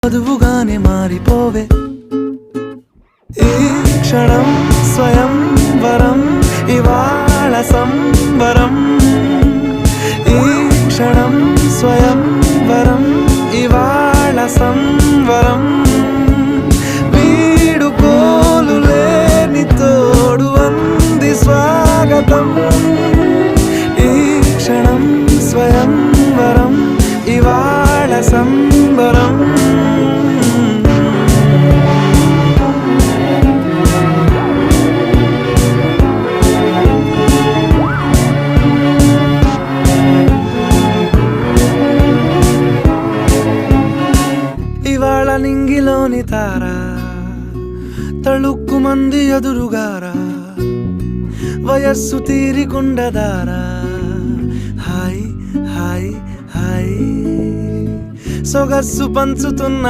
వధువుగానే మారిపోవే ఈ క్షణం స్వయం వరం ఇవాళ సంబరం ఈ క్షణం స్వయం వరం ఇవాళ సంవరం వీడుకోలు లేని తోడు అంది స్వాగతం ఈ క్షణం స్వయం వరం ఇవాళ సంబరం ఇవాళ నింగిలోని తారా తళుక్కు మంది ఎదురుగారా వయస్సు తీరికుండదారా హాయ్ హాయ్ హాయ్ సొగస్సు పంచుతున్న